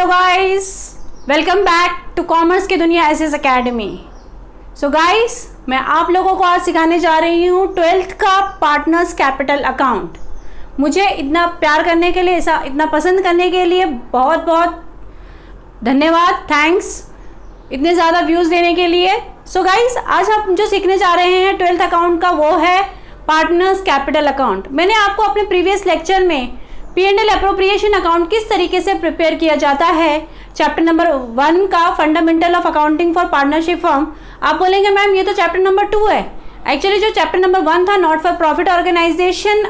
Hello guys, welcome back to commerce की दुनिया SS academy. So guys, मैं आप लोगों को आज सिखाने जा रही हूँ 12th का पार्टनर्स कैपिटल अकाउंट। मुझे इतना प्यार करने के लिए, इतना पसंद करने के लिए बहुत बहुत धन्यवाद, थैंक्स इतने ज़्यादा व्यूज़ देने के लिए। सो गाइस, आज हम जो सीखने जा रहे हैं 12th अकाउंट का वो है पार्टनर्स कैपिटल अकाउंट। मैंने आपको अपने प्रीवियस लेक्चर में P&L अप्रोप्रिएशन अकाउंट किस तरीके से प्रिपेयर किया जाता है, चैप्टर नंबर 1 का fundamental of accounting for partnership firm. आप बोलेंगे मैम ये तो चैप्टर नंबर 2 है। एक्चुअली जो चैप्टर नंबर 1 था not for profit organisation,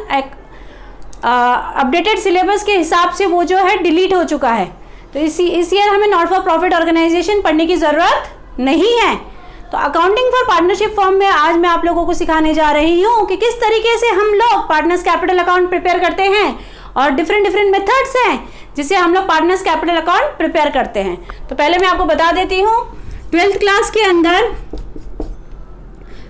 updated syllabus के हिसाब से वो जो है डिलीट हो चुका है, तो इस ईयर हमें नॉट फॉर प्रॉफिट ऑर्गेनाइजेशन पढ़ने की ज़रूरत नहीं है। तो अकाउंटिंग फॉर पार्टनरशिप फर्म में आज मैं आप लोगों को सिखाने जा रही हूँ कि किस तरीके से हम लोग पार्टनर्स कैपिटल अकाउंट प्रिपेयर करते हैं, और डिफरेंट मेथड्स हैं जिससे हम लोग पार्टनर्स कैपिटल अकाउंट प्रिपेयर करते हैं। तो पहले मैं आपको बता देती हूँ, 12th क्लास के अंदर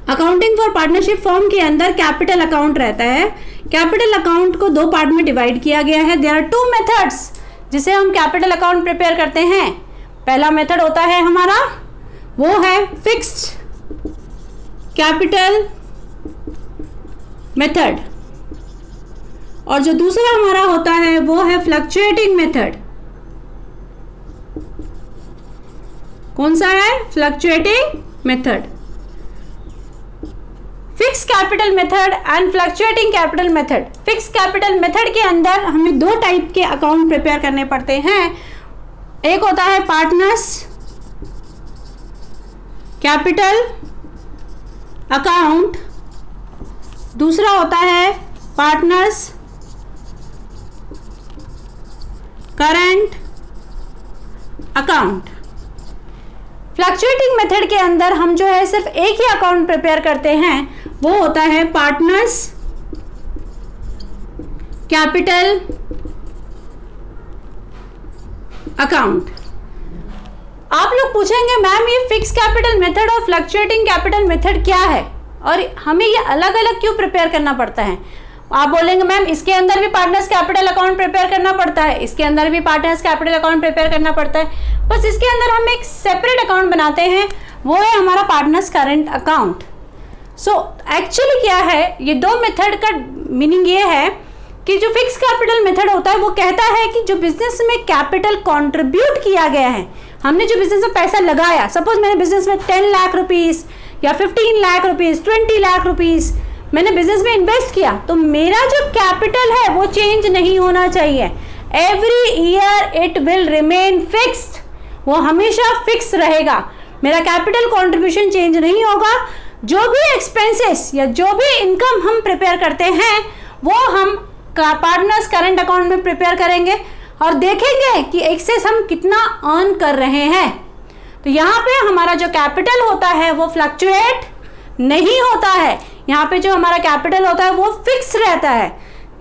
अकाउंटिंग फॉर पार्टनरशिप फर्म के अंदर कैपिटल अकाउंट रहता है। कैपिटल अकाउंट को 2 पार्ट में डिवाइड किया गया है। देयर आर 2 मेथड्स जिसे हम कैपिटल अकाउंट प्रिपेयर करते हैं। पहला मेथड होता है हमारा, वो है फिक्स्ड कैपिटल मेथड, और जो दूसरा हमारा होता है वो है फ्लक्चुएटिंग मेथड। कौन सा है? Fluctuating method. Fix capital method and fluctuating capital method. Fix capital method के अंदर हमें 2 टाइप के अकाउंट प्रिपेयर करने पड़ते हैं। एक होता है पार्टनर्स कैपिटल अकाउंट, दूसरा होता है partners current account. Fluctuating method के अंदर हम जो है सिर्फ एक ही अकाउंट प्रिपेयर करते हैं, वो होता है पार्टनर्स कैपिटल अकाउंट। आप लोग पूछेंगे मैम ये फिक्स कैपिटल मेथड और फ्लक्चुएटिंग कैपिटल मेथड क्या है और हमें ये अलग अलग क्यों प्रिपेयर करना पड़ता है। आप बोलेंगे मैम इसके अंदर भी पार्टनर्स कैपिटल अकाउंट प्रिपेयर करना पड़ता है, इसके अंदर भी पार्टनर्स कैपिटल अकाउंट प्रिपेयर करना पड़ता है, बस इसके अंदर हम एक सेपरेट अकाउंट बनाते हैं, वो है हमारा partners current account. So actually क्या है, ये 2 मेथड का मीनिंग ये है कि जो फिक्स कैपिटल मेथड होता है वो कहता है कि जो बिजनेस में कैपिटल कॉन्ट्रीब्यूट किया गया है, हमने जो बिजनेस में पैसा लगाया, सपोज मैंने बिजनेस में 10 लाख रुपीज़ या 15 लाख रुपीज़, 20 लाख रुपीज़ मैंने बिजनेस में इन्वेस्ट किया, तो मेरा जो कैपिटल है वो चेंज नहीं होना चाहिए। Every year it will remain fixed, वो हमेशा फिक्स रहेगा, मेरा कैपिटल कंट्रीब्यूशन चेंज नहीं होगा। जो भी एक्सपेंसेस या जो भी इनकम हम प्रिपेयर करते हैं वो हम पार्टनर्स करंट अकाउंट में प्रिपेयर करेंगे और देखेंगे कि एक्सेस हम कितना अर्न कर रहे हैं। तो यहाँ पे हमारा जो कैपिटल होता है वो फ्लक्चुएट नहीं होता है, यहाँ पे जो हमारा कैपिटल होता है वो फिक्स रहता है।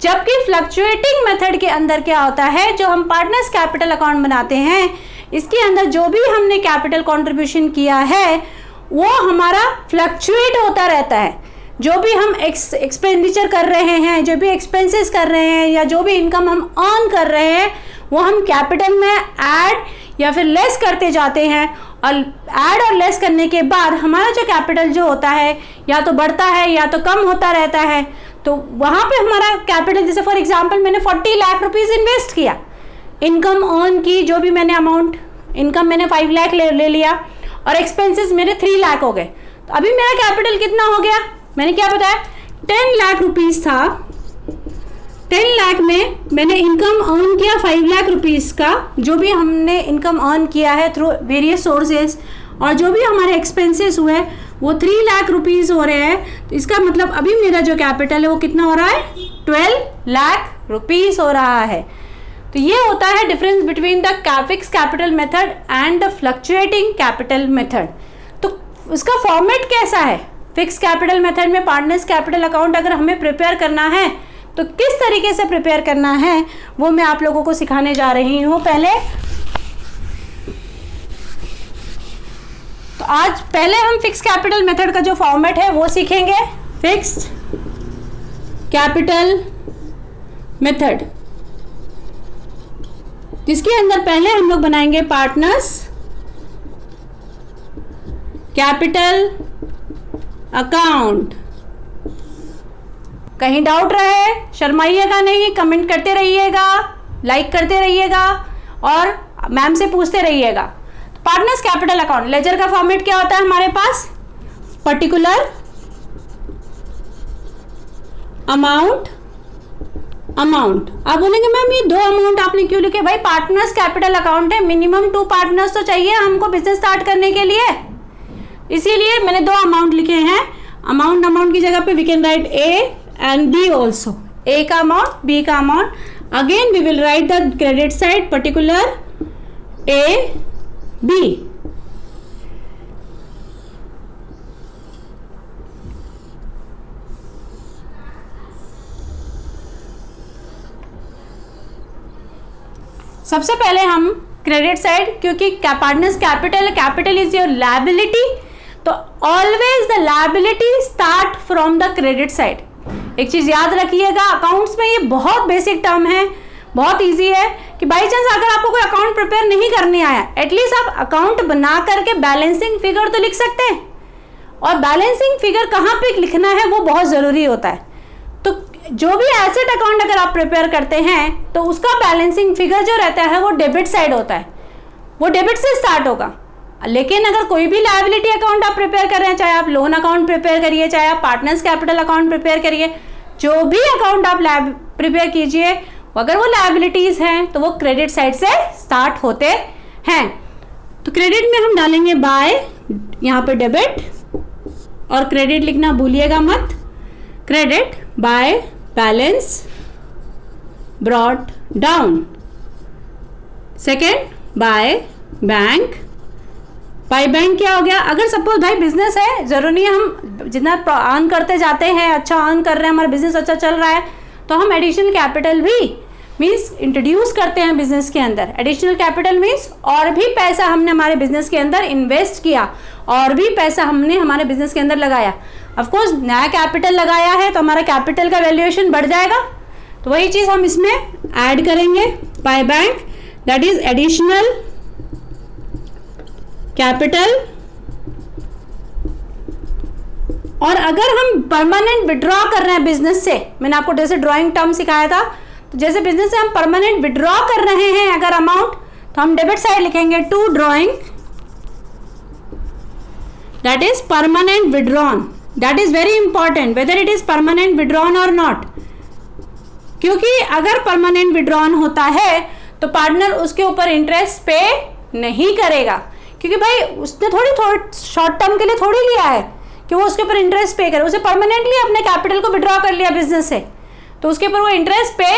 जबकि फ्लक्चुएटिंग मेथड के अंदर क्या होता है, जो हम पार्टनर्स कैपिटल अकाउंट बनाते हैं, इसके अंदर जो भी हमने कैपिटल कंट्रीब्यूशन किया है वो हमारा फ्लक्चुएट होता रहता है। जो भी हम एक्सपेंडिचर कर रहे हैं, जो भी एक्सपेंसेस कर रहे हैं, या जो भी इनकम हम अर्न कर रहे हैं, वो हम कैपिटल में ऐड या फिर लेस करते जाते हैं, और ऐड और लेस करने के बाद हमारा जो कैपिटल जो होता है या तो बढ़ता है या तो कम होता रहता है। तो वहाँ पे हमारा कैपिटल, जैसे फॉर एग्जांपल मैंने 40 लाख रुपीज़ इन्वेस्ट किया, इनकम अर्न की, जो भी मैंने अमाउंट इनकम मैंने 5 लाख ले लिया और एक्सपेंसेस मेरे 3 लाख हो गए, तो अभी मेरा कैपिटल कितना हो गया, मैंने क्या बताया, 10 लाख रुपीज़ था, 10 लाख में मैंने इनकम अर्न किया 5 लाख रुपीज़ का, जो भी हमने इनकम अर्न किया है थ्रू वेरियस सोर्सेज, और जो भी हमारे एक्सपेंसेस हुए वो 3 लाख रुपीज़ हो रहे हैं। तो इसका मतलब अभी मेरा जो कैपिटल है वो कितना हो रहा है, 12 लाख रुपीज़ हो रहा है। तो ये होता है difference between the fix capital method and the fluctuating capital method. तो उसका फॉर्मेट कैसा है, फिक्स कैपिटल मेथड में पार्टनर्स कैपिटल अकाउंट अगर हमें प्रिपेयर करना है तो किस तरीके से प्रिपेयर करना है वो मैं आप लोगों को सिखाने जा रही हूँ। पहले हम फिक्स कैपिटल मेथड का जो फॉर्मेट है वो सीखेंगे। फिक्स्ड कैपिटल मेथड, इसके अंदर पहले हम लोग बनाएंगे पार्टनर्स कैपिटल अकाउंट। कहीं डाउट रहे शर्माइएगा नहीं, कमेंट करते रहिएगा, लाइक करते रहिएगा और मैम से पूछते रहिएगा। तो पार्टनर्स कैपिटल अकाउंट, लेजर का फॉर्मेट क्या होता है हमारे पास? Particular amount amount. आप बोलेंगे मैम ये 2 अमाउंट आपने क्यों लिखे? भाई पार्टनर्स कैपिटल अकाउंट है, मिनिमम 2 पार्टनर्स तो चाहिए हमको बिजनेस स्टार्ट करने के लिए, इसीलिए मैंने 2 अमाउंट लिखे हैं। अमाउंट की जगह पे we can write A and B also, A का अमाउंट, बी का amount. Again we will write the credit side particular A B. सबसे पहले हम क्रेडिट साइड, क्योंकि partners capital is your liability, तो always the liability start from the credit side. एक चीज याद रखिएगा, अकाउंट्स में ये बहुत बेसिक टर्म है, बहुत इजी है कि बाई चांस अगर आपको कोई अकाउंट प्रिपेयर नहीं करने आया, एटलीस्ट आप अकाउंट बना करके बैलेंसिंग फिगर तो लिख सकते हैं। और बैलेंसिंग फिगर कहाँ पे लिखना है वो बहुत ज़रूरी होता है। तो जो भी एसेट अकाउंट अगर आप प्रिपेयर करते हैं तो उसका बैलेंसिंग फिगर जो रहता है वो डेबिट साइड होता है, वो डेबिट से स्टार्ट होगा। लेकिन अगर कोई भी लायबिलिटी अकाउंट आप प्रिपेयर कर रहे हैं, चाहे आप लोन अकाउंट प्रिपेयर करिए, चाहे आप पार्टनर्स कैपिटल अकाउंट प्रिपेयर करिए, जो भी अकाउंट आप प्रिपेयर कीजिए, अगर वो लायबिलिटीज़ हैं तो वो क्रेडिट साइड से स्टार्ट होते हैं। तो क्रेडिट में हम डालेंगे बाय, यहाँ पे डेबिट, और क्रेडिट लिखना भूलिएगा मत। Credit by balance brought down. Second by bank. By bank क्या हो गया? अगर सपोज भाई बिजनेस है, जरूरी नहीं है हम जितना अर्न करते जाते हैं, अच्छा अर्न कर रहे हैं, हमारा बिजनेस अच्छा चल रहा है, तो हम एडिशनल कैपिटल भी मीन्स इंट्रोड्यूस करते हैं बिजनेस के अंदर। एडिशनल कैपिटल मीन्स और भी पैसा हमने हमारे बिजनेस के अंदर इन्वेस्ट किया, और भी पैसा हमने हमारे बिजनेस के अंदर लगाया। ऑफकोर्स नया कैपिटल लगाया है तो हमारा कैपिटल का वैल्यूएशन बढ़ जाएगा, तो वही चीज़ हम इसमें ऐड करेंगे by bank, that is additional capital. और अगर हम परमानेंट विड्रॉ कर रहे हैं बिजनेस से, मैंने आपको जैसे ड्राइंग टर्म सिखाया था, तो जैसे बिजनेस से हम परमानेंट विड्रॉ कर रहे हैं अगर अमाउंट, तो हम डेबिट साइड लिखेंगे to drawing, that is permanent withdrawn. That is very important whether it is permanent withdrawn और नॉट, क्योंकि अगर परमानेंट विड्रॉन होता है तो पार्टनर उसके ऊपर इंटरेस्ट पे नहीं करेगा, क्योंकि भाई उसने थोड़ी शॉर्ट टर्म के लिए थोड़ी लिया है कि वो उसके ऊपर इंटरेस्ट पे करे, उसे परमानेंटली अपने कैपिटल को विड्रॉ कर लिया बिजनेस से, तो उसके ऊपर वो इंटरेस्ट पे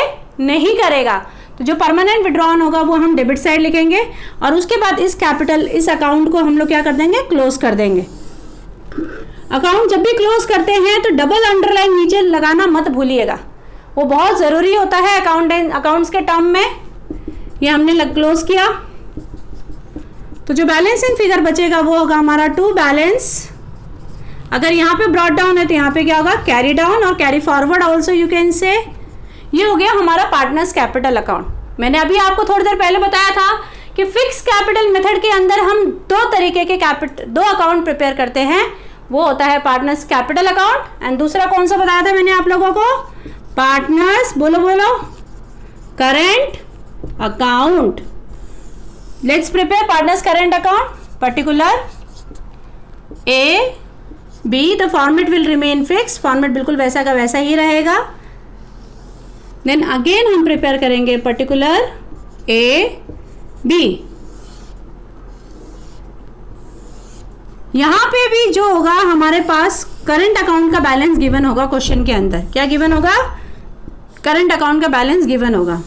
नहीं करेगा। तो जो परमानेंट विड्रॉन होगा वो हम डेबिट साइड लिखेंगे, और उसके बाद इस अकाउंट को हम लोग क्या कर देंगे? क्लोज कर देंगे। अकाउंट जब भी क्लोज करते हैं तो डबल अंडरलाइन नीचे लगाना मत भूलिएगा, वो बहुत ज़रूरी होता है अकाउंट्स के टर्म में। ये हमने क्लोज किया, तो जो बैलेंसिंग फिगर बचेगा वो होगा हमारा टू बैलेंस। अगर यहाँ पे ब्रॉट डाउन है तो यहाँ पे क्या होगा? कैरी डाउन, और carry forward also you can say. ये हो गया हमारा पार्टनर्स कैपिटल अकाउंट। मैंने अभी आपको थोड़ी देर पहले बताया था कि फिक्स कैपिटल मेथड के अंदर हम 2 तरीके के दो अकाउंट प्रिपेयर करते हैं, वो होता है पार्टनर्स कैपिटल अकाउंट, एंड दूसरा कौन सा बताया था मैंने आप लोगों को? पार्टनर्स बोलो current account. Let's prepare partners current account. Particular A B, the format will remain fix, format बिल्कुल वैसा का वैसा ही रहेगा। देन अगेन हम प्रिपेयर करेंगे पर्टिकुलर ए बी। यहां पे भी जो होगा हमारे पास करंट अकाउंट का बैलेंस गिवन होगा क्वेश्चन के अंदर। क्या गिवन होगा? करंट अकाउंट का बैलेंस गिवन होगा।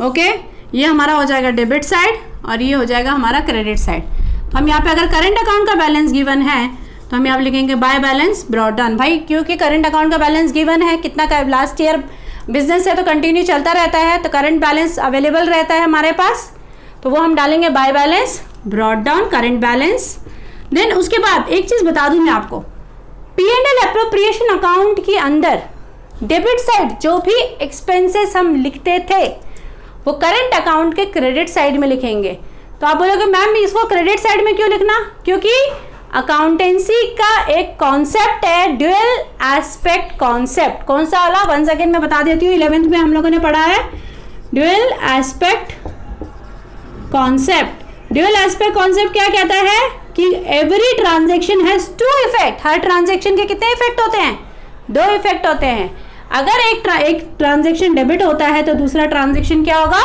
ओके, ये हमारा हो जाएगा डेबिट साइड और ये हो जाएगा हमारा क्रेडिट साइड। तो हम यहाँ पे अगर करंट अकाउंट का बैलेंस गिवन है तो हम यहाँ पे लिखेंगे बाय बैलेंस ब्रॉट डाउन। भाई क्योंकि करंट अकाउंट का बैलेंस गिवन है, कितना का लास्ट ईयर बिजनेस है तो कंटिन्यू चलता रहता है, तो करंट बैलेंस अवेलेबल रहता है हमारे पास, तो वो हम डालेंगे by balance brought down current balance. Then उसके बाद एक चीज़ बता दूं मैं आपको, P&L एप्रोप्रिएशन अकाउंट के अंदर डेबिट साइड जो भी एक्सपेंसेस हम लिखते थे वो करंट अकाउंट के क्रेडिट साइड में लिखेंगे। तो आप बोलोगे मैम इसको क्रेडिट साइड में क्यों लिखना? क्योंकि अकाउंटेंसी का एक कॉन्सेप्ट है ड्यूअल एस्पेक्ट कॉन्सेप्ट। कौन सा वाला? वन सेकेंड में बता देती हूँ, 11th में हम लोगों ने पढ़ा है dual aspect concept. Dual aspect concept क्या कहता है कि every transaction has two effect. हर ट्रांजेक्शन के कितने इफेक्ट होते हैं? 2 इफेक्ट होते हैं। अगर एक ट्रांजेक्शन डेबिट होता है तो दूसरा ट्रांजेक्शन क्या होगा?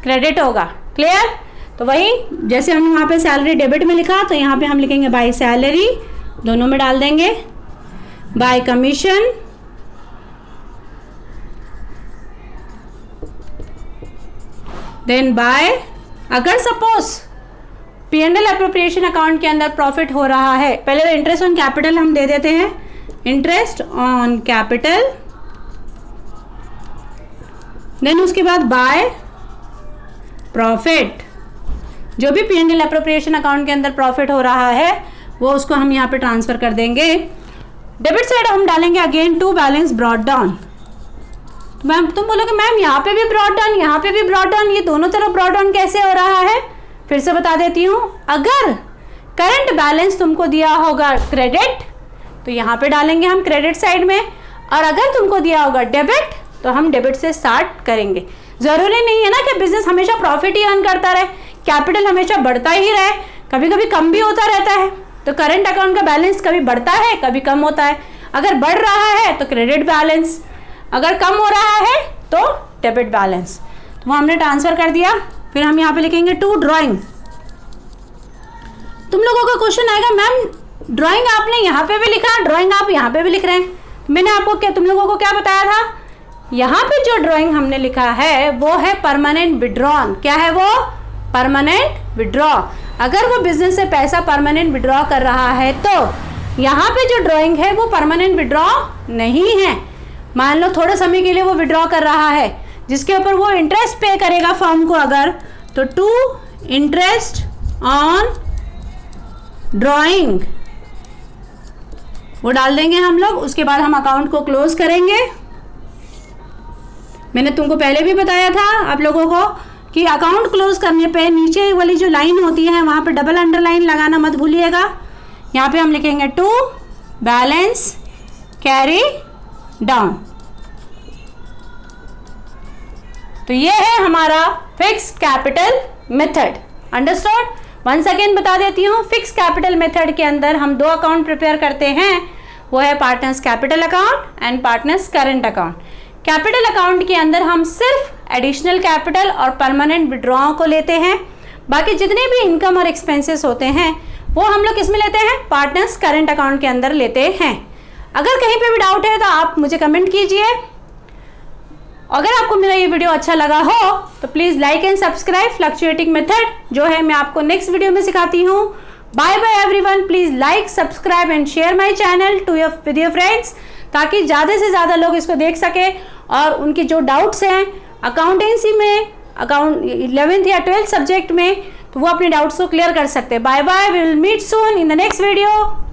क्रेडिट होगा। क्लियर? तो वही जैसे हम यहाँ पे सैलरी डेबिट में लिखा, तो यहाँ पे हम लिखेंगे बाय सैलरी, दोनों में डाल देंगे, बाय कमीशन, देन बाय, अगर सपोज P&L एप्रोप्रिएशन अकाउंट के अंदर प्रॉफिट हो रहा है, पहले तो इंटरेस्ट ऑन कैपिटल हम दे देते हैं, इंटरेस्ट ऑन कैपिटल, देन उसके बाद बाय प्रॉफिट। जो भी P&L एप्रोप्रिएशन अकाउंट के अंदर प्रॉफिट हो रहा है वो उसको हम यहाँ पे ट्रांसफर कर देंगे। डेबिट साइड हम डालेंगे again to balance brought down. Ma'am तुम बोलोगे मैम यहाँ पे भी ब्रॉट डाउन, यहाँ पे भी ब्रॉट डाउन, ये दोनों तरफ ब्रॉट डाउन कैसे हो रहा है? फिर से बता देती हूँ, अगर करंट बैलेंस तुमको दिया होगा क्रेडिट तो यहाँ पे डालेंगे हम क्रेडिट साइड में, और अगर तुमको दिया होगा डेबिट तो हम डेबिट से स्टार्ट करेंगे। जरूरी नहीं है ना कि बिजनेस हमेशा प्रॉफिट ही अर्न करता रहे, कैपिटल हमेशा बढ़ता ही रहे, कभी कभी कम भी होता रहता है। तो करंट अकाउंट का बैलेंस कभी बढ़ता है कभी कम होता है। अगर बढ़ रहा है तो क्रेडिट बैलेंस, अगर कम हो रहा है तो डेबिट बैलेंस। तो वो हमने ट्रांसफर कर दिया। फिर हम यहाँ पे लिखेंगे टू ड्राइंग। तुम लोगों का क्वेश्चन आएगा मैम ड्राइंग आपने यहाँ पे भी लिखा, ड्राइंग आप यहाँ पे भी लिख रहे हैं। मैंने आपको क्या तुम लोगों को क्या बताया था? यहाँ पे जो ड्राइंग हमने लिखा है वो है परमानेंट विड्रॉन। क्या है वो? Permanent withdraw. अगर वो बिजनेस से पैसा परमानेंट विड्रॉ कर रहा है तो यहाँ पे जो ड्राइंग है वो परमानेंट विड्रॉ नहीं है। मान लो थोड़े समय के लिए वो विड्रॉ कर रहा है जिसके ऊपर वो इंटरेस्ट पे करेगा फर्म को, अगर तो टू इंटरेस्ट ऑन ड्राइंग वो डाल देंगे हम लोग। उसके बाद हम अकाउंट को क्लोज करेंगे। मैंने तुमको पहले भी बताया था आप लोगों को कि अकाउंट क्लोज करने पे नीचे वाली जो लाइन होती है वहाँ पे डबल अंडरलाइन लगाना मत भूलिएगा। यहाँ पे हम लिखेंगे टू बैलेंस कैरी डाउन। तो ये है हमारा fix capital method. Understood? Once again बता देती हूँ, फिक्स कैपिटल मेथड के अंदर हम 2 अकाउंट प्रिपेयर करते हैं, वो है partners capital account and partners current account. Capital account के अंदर हम सिर्फ एडिशनल कैपिटल और परमानेंट विड्रॉ को लेते हैं। बाकी जितने भी इनकम और एक्सपेंसेस होते हैं वो हम लोग किस में लेते हैं? पार्टनर्स करंट अकाउंट के अंदर लेते हैं। अगर कहीं पे भी डाउट है तो आप मुझे कमेंट कीजिए। अगर आपको मेरा ये वीडियो अच्छा लगा हो तो please like and subscribe. Fluctuating method जो है मैं आपको नेक्स्ट वीडियो में सिखाती हूँ। Bye bye everyone. Please like subscribe and share my channel too with your friends, ताकि ज़्यादा से ज़्यादा लोग इसको देख सके और उनकी जो डाउट्स हैं अकाउंटेंसी में, अकाउंट 11th या 12th सब्जेक्ट में, तो वो अपने डाउट्स को क्लियर कर सकते हैं। Bye bye, we will meet soon in the next video.